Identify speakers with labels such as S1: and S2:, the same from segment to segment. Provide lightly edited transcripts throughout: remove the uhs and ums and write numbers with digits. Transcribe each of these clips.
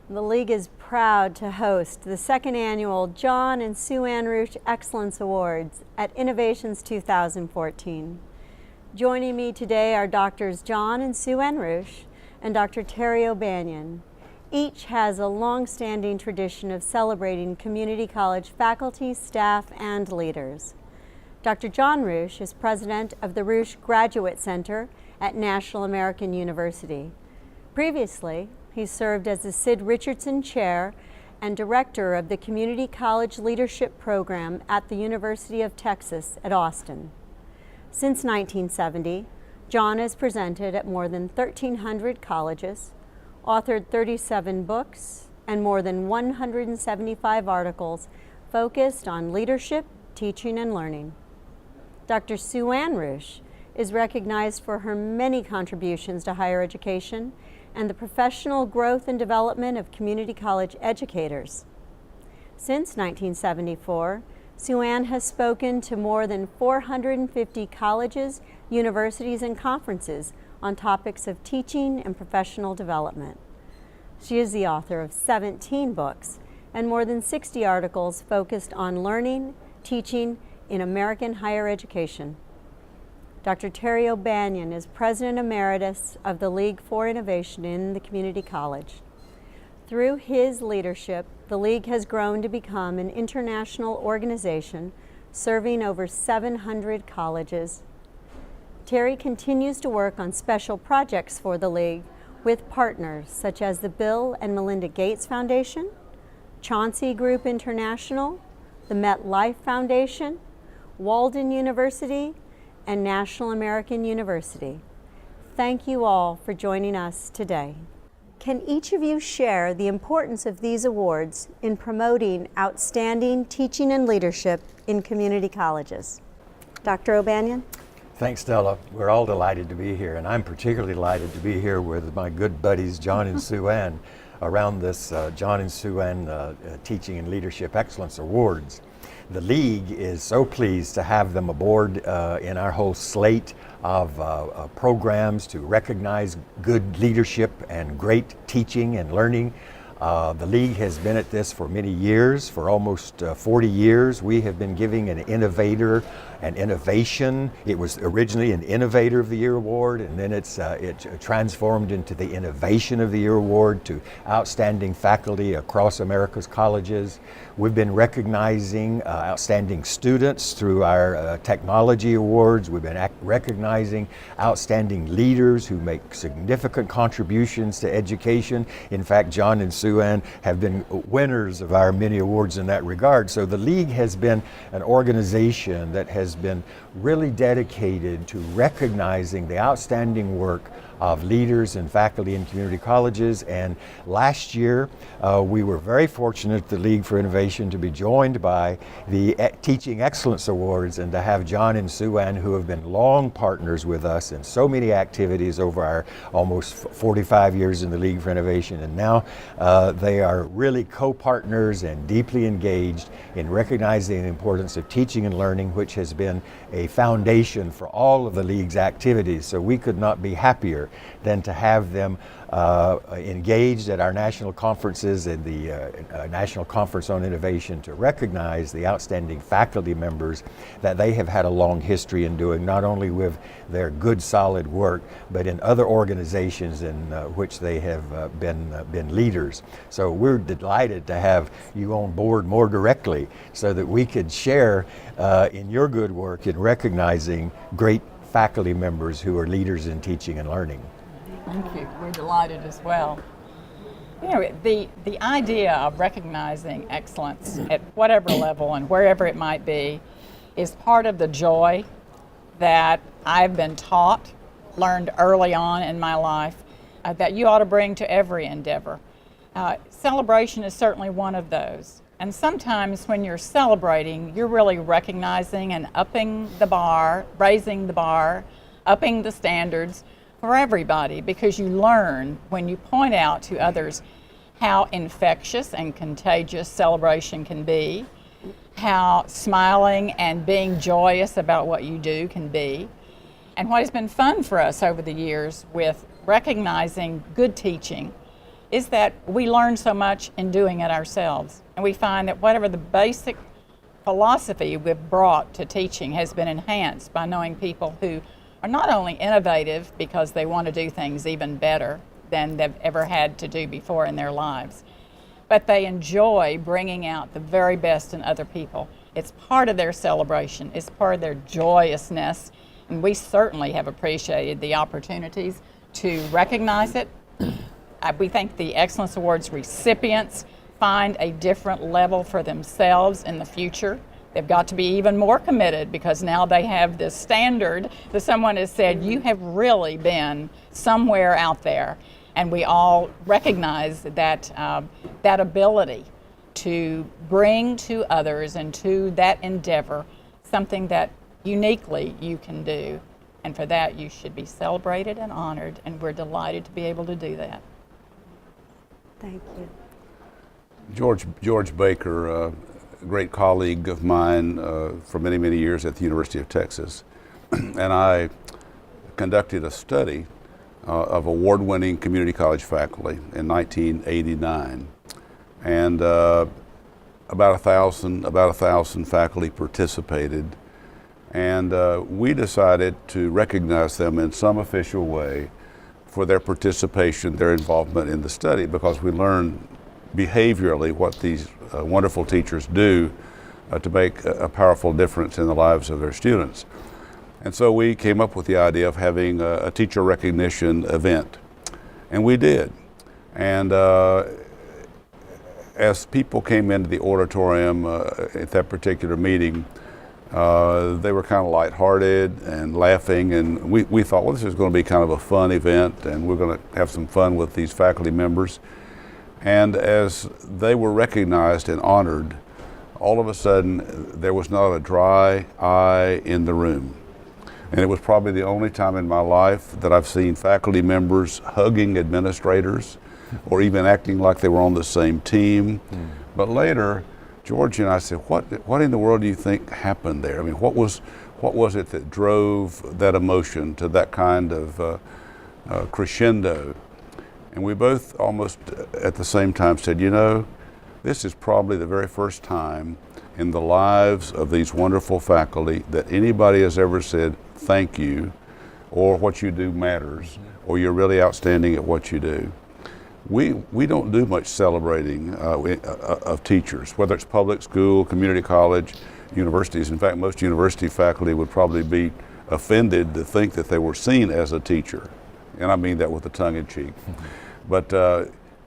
S1: The League is proud to host the second annual John and Sue Ann Roueche Excellence Awards at Innovations 2014. Joining me today are Drs. John and Sue Ann Roueche and Dr. Terry O'Banion. Each has a long-standing tradition of celebrating community college faculty, staff, and leaders. Dr. John Roueche is president of the Roueche Graduate Center at National American University. Previously, he served as the Sid Richardson Chair and Director of the Community College Leadership Program at the University of Texas at Austin. Since 1970, John has presented at more than 1,300 colleges, authored 37 books, and more than 175 articles focused on leadership, teaching, and learning. Dr. Sue Ann Roueche is recognized for her many contributions to higher education and the professional growth and development of community college educators. Since 1974, Sue Ann has spoken to more than 450 colleges, universities, and conferences on topics of teaching and professional development. She is the author of 17 books and more than 60 articles focused on learning, teaching in American higher education. Dr. Terry O'Banion is President Emeritus of the League for Innovation in the Community College. Through his leadership, the League has grown to become an international organization serving over 700 colleges. Terry continues to work on special projects for the League with partners such as the Bill and Melinda Gates Foundation, Chauncey Group International, the MetLife Foundation, Walden University, and National American University. Thank you all for joining us today. Can each of you share the importance of these awards in promoting outstanding teaching and leadership in community colleges? Dr. O'Banion?
S2: Thanks, Stella. We're all delighted to be here, and I'm particularly delighted to be here with my good buddies John and Sue Ann around this John and Sue Ann Teaching and Leadership Excellence Awards. The League is so pleased to have them aboard in our whole slate of programs to recognize good leadership and great teaching and learning. The League has been at this for many years, for almost 40 years. We have been giving an innovator an innovation. It was originally an Innovator of the Year award, and then it transformed into the Innovation of the Year award to outstanding faculty across America's colleges. We've been recognizing outstanding students through our technology awards. We've been recognizing outstanding leaders who make significant contributions to education. In fact, John and Sue Ann have been winners of our many awards in that regard. So the League has been an organization that has been really dedicated to recognizing the outstanding work of leaders and faculty in community colleges. And last year, we were very fortunate at the League for Innovation to be joined by the Teaching Excellence Awards and to have John and Sue Ann, who have been long partners with us in so many activities over our almost 45 years in the League for Innovation. And now they are really co-partners and deeply engaged in recognizing the importance of teaching and learning, which has been a foundation for all of the League's activities. So we could not be happier than to have them engaged at our national conferences and the National Conference on Innovation to recognize the outstanding faculty members that they have had a long history in doing, not only with their good solid work, but in other organizations in which they have been leaders. So we're delighted to have you on board more directly so that we could share in your good work in recognizing great faculty members who are leaders in teaching and learning.
S3: Thank you. We're delighted as well. You know, the idea of recognizing excellence at whatever level and wherever it might be is part of the joy that I've been taught, learned early on in my life, that you ought to bring to every endeavor. Celebration is certainly one of those. And sometimes when you're celebrating, you're really recognizing and upping the bar, raising the bar, upping the standards for everybody, because you learn when you point out to others how infectious and contagious celebration can be, how smiling and being joyous about what you do can be. And what has been fun for us over the years with recognizing good teaching, is that we learn so much in doing it ourselves. And we find that whatever the basic philosophy we've brought to teaching has been enhanced by knowing people who are not only innovative because they want to do things even better than they've ever had to do before in their lives, but they enjoy bringing out the very best in other people. It's part of their celebration, it's part of their joyousness, and we certainly have appreciated the opportunities to recognize it. We think the Excellence Awards recipients find a different level for themselves in the future. They've got to be even more committed because now they have this standard that someone has said, you have really been somewhere out there. And we all recognize that that ability to bring to others and to that endeavor something that uniquely you can do. And for that, you should be celebrated and honored, and we're delighted to be able to do that.
S1: Thank you.
S4: George Baker, a great colleague of mine for many, many years at the University of Texas, and I conducted a study of award-winning community college faculty in 1989, and about a thousand faculty participated, and we decided to recognize them in some official way for their participation, their involvement in the study, because we learned behaviorally what these wonderful teachers do to make a powerful difference in the lives of their students. And so we came up with the idea of having a teacher recognition event, and we did. And as people came into the auditorium at that particular meeting, they were kind of lighthearted and laughing, and we thought, well, this is going to be kind of a fun event, and we're going to have some fun with these faculty members. And as they were recognized and honored, all of a sudden there was not a dry eye in the room. And it was probably the only time in my life that I've seen faculty members hugging administrators or even acting like they were on the same team. But later, George and I said, what in the world do you think happened there? I mean, what was it that drove that emotion to that kind of crescendo? And we both almost at the same time said, you know, this is probably the very first time in the lives of these wonderful faculty that anybody has ever said thank you, or what you do matters, or you're really outstanding at what you do. We don't do much celebrating of teachers, whether it's public school, community college, universities. In fact, most university faculty would probably be offended to think that they were seen as a teacher. And I mean that with a tongue in cheek. But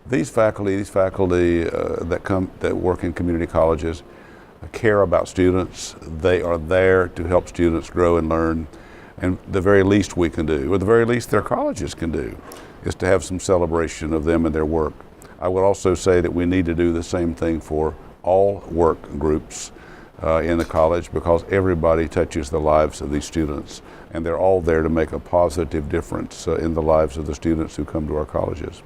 S4: these faculty that work in community colleges care about students. They are there to help students grow and learn. And the very least we can do, or the very least their colleges can do, is to have some celebration of them and their work. I would also say that we need to do the same thing for all work groups in the college, because everybody touches the lives of these students, and they're all there to make a positive difference in the lives of the students who come to our colleges.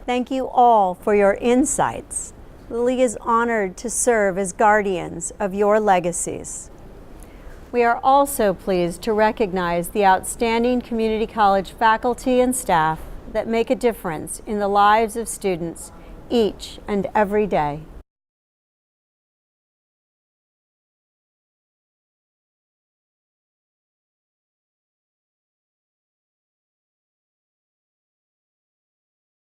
S1: Thank you all for your insights. The League is honored to serve as guardians of your legacies. We are also pleased to recognize the outstanding community college faculty and staff that make a difference in the lives of students each and every day.